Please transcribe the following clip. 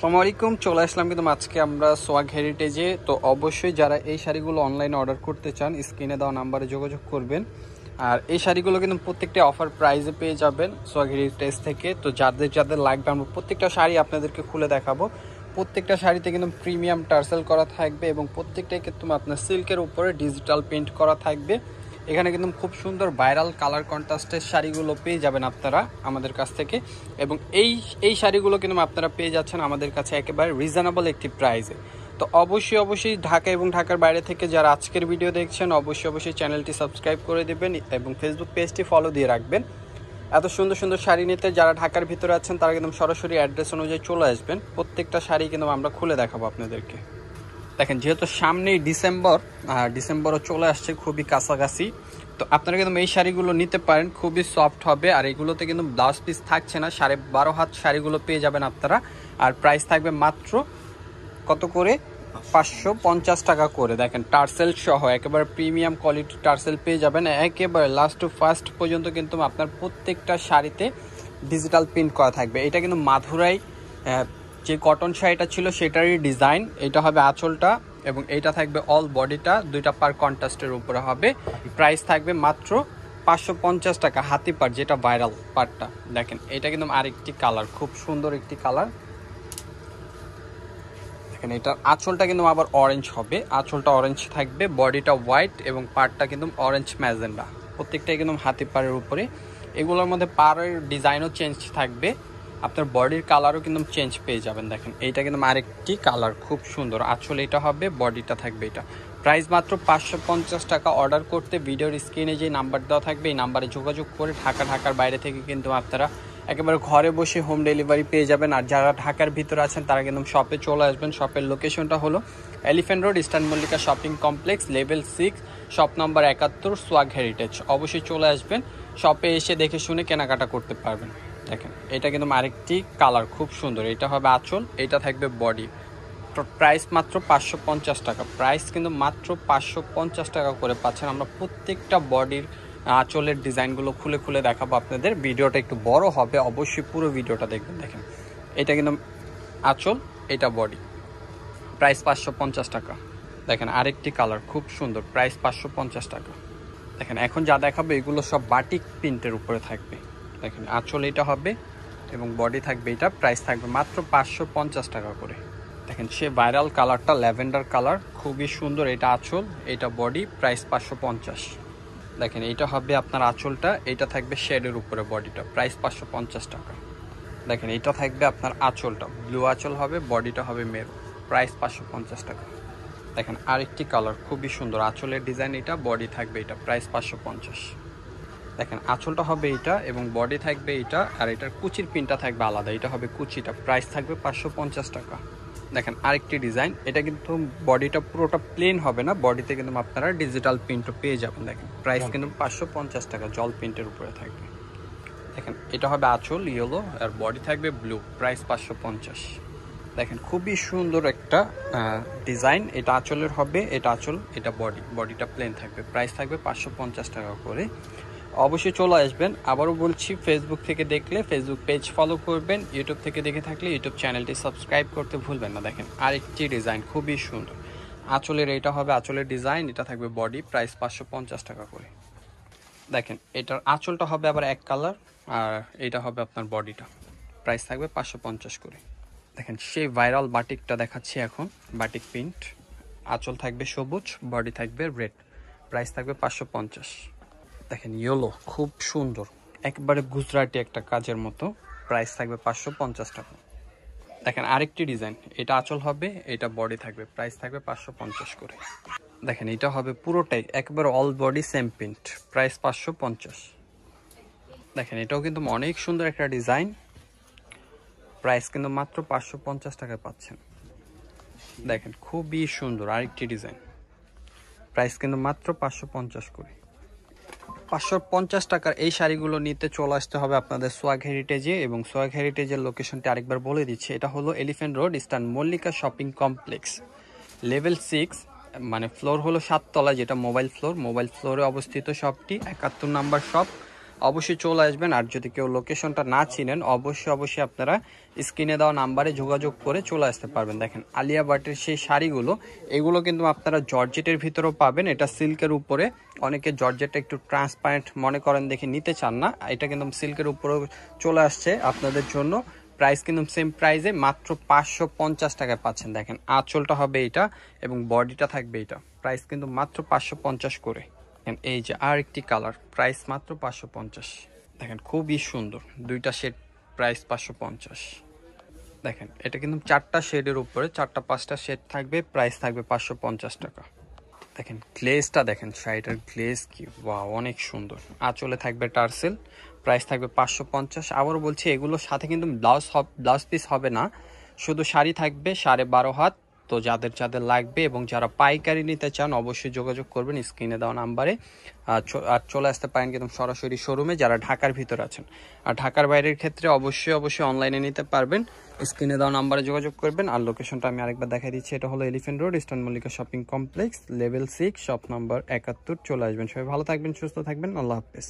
আসসালামু আলাইকুম, চলে আসলাম কিন্তু আজকে আমরা সোয়াগ হেরিটেজে। তো অবশ্যই যারা এই শাড়িগুলো অনলাইনে অর্ডার করতে চান স্ক্রিনে দেওয়া নাম্বারে যোগাযোগ করবেন। আর এই শাড়িগুলো কিন্তু প্রত্যেকটা অফার প্রাইসে পেয়ে যাবেন সোয়াগ হেরিটেজ থেকে। তো যাদের যাদের লাগবে আমরা প্রত্যেকটা শাড়ি আপনাদেরকে খুলে দেখাবো। প্রত্যেকটা শাড়িতে কিন্তু প্রিমিয়াম টার্সেল করা থাকবে এবং প্রত্যেকটাই কিন্তু আপনার সিল্কের উপরে ডিজিটাল প্রিন্ট করা থাকবে। এখানে কিন্তু খুব সুন্দর ভাইরাল কালার কন্ট্রাস্টের শাড়িগুলো পেয়ে যাবেন আপনারা আমাদের কাছ থেকে। এবং এই শাড়িগুলো কিন্তু আপনারা পেয়ে যাচ্ছেন আমাদের কাছে একেবারে রিজনেবল একটি প্রাইসে। তো অবশ্যই ঢাকা এবং ঢাকার বাইরে থেকে যারা আজকের ভিডিও দেখছেন অবশ্যই চ্যানেলটি সাবস্ক্রাইব করে দেবেন এবং ফেসবুক পেজটি ফলো দিয়ে রাখবেন। এত সুন্দর সুন্দর শাড়ি নিতে যারা ঢাকার ভিতরে আছেন তারা কিন্তু সরাসরি অ্যাড্রেস অনুযায়ী চলে আসবেন। প্রত্যেকটা শাড়ি কিন্তু আমরা খুলে দেখাবো আপনাদেরকে। দেখেন, যেহেতু সামনেই ডিসেম্বরও চলে আসছে খুবই কাছাকাছি, তো আপনারা কিন্তু এই শাড়িগুলো নিতে পারেন। খুবই সফট হবে আর এগুলোতে কিন্তু ব্লাউজ পিস থাকছে না। 12.5 হাত শাড়িগুলো পেয়ে যাবেন আপনারা। আর প্রাইস থাকবে মাত্র কত করে? 550 টাকা করে। দেখেন, টার্সেল সহ একেবারে প্রিমিয়াম কোয়ালিটি টার্সেল পেয়ে যাবেন। একেবারে লাস্ট টু ফার্স্ট পর্যন্ত কিন্তু আপনার প্রত্যেকটা শাড়িতে ডিজিটাল প্রিন্ট করা থাকবে। এটা কিন্তু মাধুরাই যে কটন শাড়িটা ছিল সেটারই ডিজাইন। এটা হবে আঁচলটা এবং এইটা থাকবে অল বডিটা, দুইটা পার কন্ট্রাস্টের উপরে হবে। প্রাইস থাকবে মাত্র 550 টাকা। হাতি পার যেটা ভাইরাল পারটা, দেখেন এটা কিন্তু আরেকটি কালার, খুব সুন্দর একটি কালার। দেখেন, এটা আঁচলটা কিন্তু আবার অরেঞ্জ হবে, আঁচলটা অরেঞ্জ থাকবে, বডিটা হোয়াইট এবং পারটা কিন্তু অরেঞ্জ ম্যাজেন্ডা। প্রত্যেকটাই কিন্তু হাতি পারের উপরে। এগুলোর মধ্যে পারের ডিজাইনও চেঞ্জ থাকবে, আপনার বডির কালারও কিন্তু চেঞ্জ পেয়ে যাবেন। দেখেন, এইটা কিন্তু আরেকটি কালার, খুব সুন্দর। আঁচল এটা হবে, বডিটা থাকবে এটা। প্রাইস মাত্র 550 টাকা। অর্ডার করতে ভিডিওর স্ক্রিনে যে নাম্বার দেওয়া থাকবে এই নাম্বারে যোগাযোগ করে ঢাকার বাইরে থেকে কিন্তু আপনারা একেবারে ঘরে বসে হোম ডেলিভারি পেয়ে যাবেন। আর যারা ঢাকার ভিতরে আছেন তারা কিন্তু শপে চলে আসবেন। শপের লোকেশনটা হলো elephant road, eastern Mallika shopping complex, level 6, shop number 71, swag heritage. অবশ্যই চলে আসবেন, শপে এসে দেখে শুনে কেনাকাটা করতে পারবেন। দেখেন, এটা কিন্তু আরেকটি কালার, খুব সুন্দর। এটা হবে আঁচল, এটা থাকবে বডি। প্রাইস মাত্র 550 টাকা। প্রাইস কিন্তু মাত্র 550 টাকা করে পাচ্ছেন। আমরা প্রত্যেকটা বডির আঁচলের ডিজাইনগুলো খুলে দেখাবো আপনাদের। ভিডিওটা একটু বড় হবে, অবশ্যই পুরো ভিডিওটা দেখবেন। দেখেন, এটা কিন্তু আঁচল, এটা বডি। প্রাইস 550 টাকা। দেখেন, আরেকটি কালার, খুব সুন্দর। প্রাইস 550 টাকা। দেখেন, এখন যা দেখাবো এগুলো সব বাটিক প্রিন্টের উপরে থাকবে। দেখেন, আঁচল এটা হবে এবং বডি থাকবে এটা। প্রাইস থাকবে মাত্র 550 টাকা করে। দেখেন, সে ভাইরাল কালারটা ল্যাভেন্ডার কালার, খুবই সুন্দর। এটা আঁচল, এটা বডি। প্রাইস 550। দেখেন, এটা হবে আপনার আঁচলটা, এটা থাকবে শেডের উপরে বডিটা। প্রাইস 550 টাকা। দেখেন, এটা থাকবে আপনার আঁচলটা, ব্লু আঁচল হবে, বডিটা হবে মেরুন। প্রাইস 550 টাকা। দেখেন, আরেকটি কালার, খুবই সুন্দর। আঁচলের ডিজাইন এটা, বডি থাকবে এটা। প্রাইস 550। দেখেন, আঁচলটা হবে এটা এবং বডি থাকবে এটা। আর এটার কুচির পিনটা থাকবে আলাদা, এটা হবে কুচিটা। প্রাইস থাকবে 550 টাকা। দেখেন, আরেকটি ডিজাইন, এটা কিন্তু বডিটা পুরোটা প্লেন হবে না, বডিতে কিন্তু আপনারা ডিজিটাল প্রিন্টও পেয়ে যাবেন। দেখেন, প্রাইস কিন্তু 550 টাকা, জল প্রিন্টের উপরে থাকবে। দেখেন, এটা হবে আঁচল ইয়েলো আর বডি থাকবে ব্লু। প্রাইস 550। দেখেন, খুবই সুন্দর একটা ডিজাইন। এটা আঁচলের হবে, এটা আঁচল, এটা বডিটা প্লেন থাকবে। প্রাইস থাকবে 550 টাকা করে। অবশ্যই চলে আসবেন। আবারও বলছি, ফেসবুক থেকে দেখলে ফেসবুক পেজ ফলো করবেন, ইউটিউব থেকে দেখে থাকলে ইউটিউব চ্যানেলটি সাবস্ক্রাইব করতে ভুলবেন না। দেখেন, আরেকটি ডিজাইন, খুবই সুন্দর। আঁচলের এটা হবে আঁচলের ডিজাইন, এটা থাকবে বডি। প্রাইস 550 টাকা করে। দেখেন, এটার আঁচলটা হবে আবার এক কালার আর এটা হবে আপনার বডিটা। প্রাইস থাকবে 550 করে। দেখেন, সেই ভাইরাল বাটিকটা দেখাচ্ছি এখন, বাটিক প্রিন্ট। আঁচল থাকবে সবুজ, বডি থাকবে রেড। প্রাইস থাকবে 550। দেখেন, ইয়েলো, খুব সুন্দর, একবারে গুজরাটি একটা কাজের মতো। প্রাইস থাকবে 550 টাকা। দেখেন, আরেকটি ডিজাইন, এটা আঁচল হবে, এটা বডি থাকবে। প্রাইস থাকবে 550 করে। দেখেন, এটা হবে পুরোটাই একবার all body same print. Price 550। দেখেন, এটাও কিন্তু অনেক সুন্দর একটা ডিজাইন। প্রাইস কিন্তু মাত্র 550 টাকায় পাচ্ছেন। দেখেন, খুবই সুন্দর আরেকটি ডিজাইন। প্রাইস কিন্তু মাত্র 550 করে। 550 টাকার এই শাড়িগুলো নিতে চলে আসতে হবে আপনাদের সোয়াগ হেরিটেজে। এবং সোয়াগ হেরিটেজের লোকেশনটি আরেকবার বলে দিচ্ছি, এটা হলো elephant road, eastern Mallika shopping complex, level 6, মানে ফ্লোর হলো 7 তলা, যেটা মোবাইল ফ্লোরে অবস্থিত শপটি। 71 নাম্বার শপ। অবশ্যই চলে আসবেন। আর যদি কেউ লোকেশনটা না চিনেন অবশ্যই আপনারা স্ক্রিনে দেওয়া নাম্বারে যোগাযোগ করে চলে আসতে পারবেন। দেখেন আলিয়া ভাটের সেই শাড়িগুলো, এগুলো কিন্তু আপনারা জর্জেটের ভিতরেও পাবেন, এটা সিল্কের উপরে। অনেকে জর্জেটটা একটু ট্রান্সপারেন্ট মনে করেন দেখে নিতে চান না, এটা কিন্তু সিল্কের উপরেও চলে আসছে আপনাদের জন্য। প্রাইস কিন্তু সেম প্রাইসে মাত্র 550 টাকায় পাচ্ছেন। দেখেন আঁচলটা হবে এটা এবং বডিটা থাকবে এটা, প্রাইস কিন্তু মাত্র 550 করে। এই যে আর একটি কালার, প্রাইস মাত্র 550। দেখেন খুবই সুন্দর, দুইটা শেড, প্রাইস 550। দেখেন এটা কিন্তু 4টা শেডের উপরে, 4টা 5টা শেড থাকবে, প্রাইস থাকবে 550 টাকা। দেখেন গ্লেজটা দেখেন, শাড়িটার গ্লেজ কি ওয়াও, অনেক সুন্দর। আঁচলে থাকবে টার্সেল, প্রাইস থাকবে 550। আবারও বলছি এগুলোর সাথে কিন্তু ব্লাউজ পিস হবে না, শুধু শাড়ি থাকবে 12.5 হাত। তো যাদের লাগবে এবং যারা পাইকারি নিতে চান অবশ্যই যোগাযোগ করবেন স্ক্রিনে দেওয়া নাম্বারে। আর চলে আসতে পারেন কিন্তু সরাসরি শোরুমে যারা ঢাকার ভিতরে আছেন। আর ঢাকার বাইরের ক্ষেত্রে অবশ্যই অনলাইনে নিতে পারবেন, স্ক্রিনে দেওয়া নাম্বারে যোগাযোগ করবেন। আর লোকেশনটা আমি আরেকবার দেখাই দিচ্ছি, এটা হলো elephant road, eastern Mallika shopping complex, level 6, shop number 71। চলে আসবেন। সবাই ভালো থাকবেন, সুস্থ থাকবেন, আল্লাহ হাফেজ।